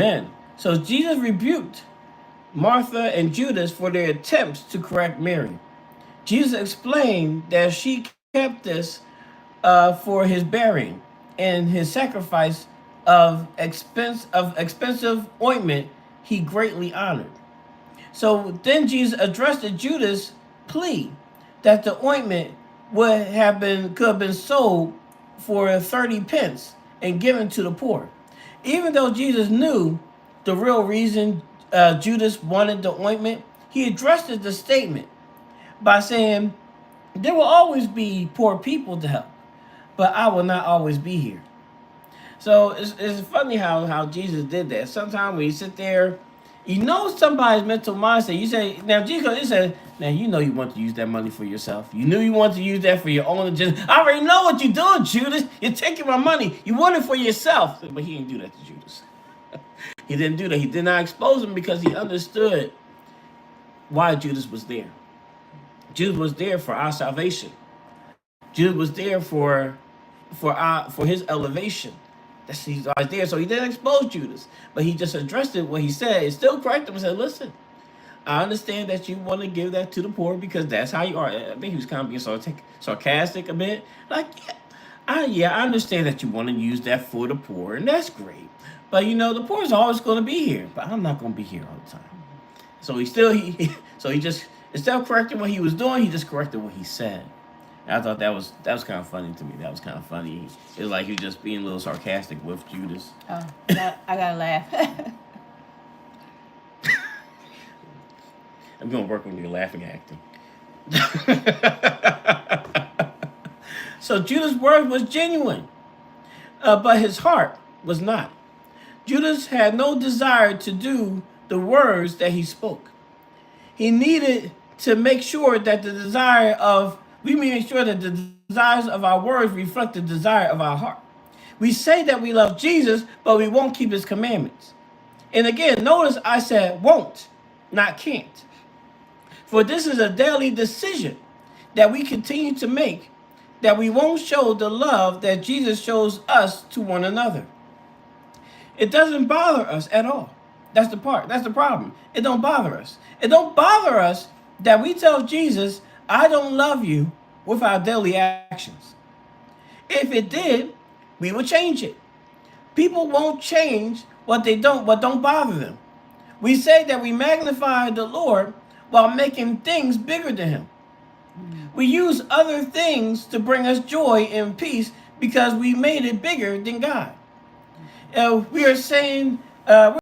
Amen. So Jesus rebuked Martha and Judas for their attempts to correct Mary. Jesus explained that she kept this for his burying and his sacrifice of expensive ointment he greatly honored. So then Jesus addressed the Judas plea that the ointment could have been sold for 30 pence and given to the poor. Even though Jesus knew the real reason Judas wanted the ointment, he addressed the statement by saying, there will always be poor people to help, but I will not always be here. So it's funny how Jesus did that. Sometimes when you sit there, you know somebody's mental mindset. You say, now Jesus, he said, now you know you want to use that money for yourself. You knew you wanted to use that for your own agenda. I already know what you're doing, Judas. You're taking my money. You want it for yourself. But he didn't do that to Judas. He didn't do that. He did not expose him because he understood why Judas was there. Judas was there for our salvation. Judas was there for his elevation. He's always there. So he didn't expose Judas, but he just addressed it. What he said is still correct him and said, listen, I understand that you want to give that to the poor because that's how you are. I think he was kind of being sarcastic a bit. Like, I understand that you want to use that for the poor, and that's great. But you know, the poor is always going to be here, but I'm not going to be here all the time. So he just instead of correcting what he was doing, he just corrected what he said. And I thought that was kind of funny to me. That was kind of funny. It was like he was just being a little sarcastic with Judas. Oh, I gotta laugh. I'm gonna work on your laughing acting. So Judas' word was genuine, but his heart was not. Judas had no desire to do the words that he spoke. He needed to make sure that the desires of our words reflect the desire of our heart. We say that we love Jesus, but we won't keep his commandments. And again, notice I said won't, not can't. For this is a daily decision that we continue to make, that we won't show the love that Jesus shows us to one another. It doesn't bother us at all. That's the part. That's the problem. It don't bother us. It don't bother us that we tell Jesus, I don't love you with our daily actions. If it did, we would change it. People won't change what don't bother them. We say that we magnify the Lord while making things bigger than him. We use other things to bring us joy and peace because we made it bigger than God. We are saying,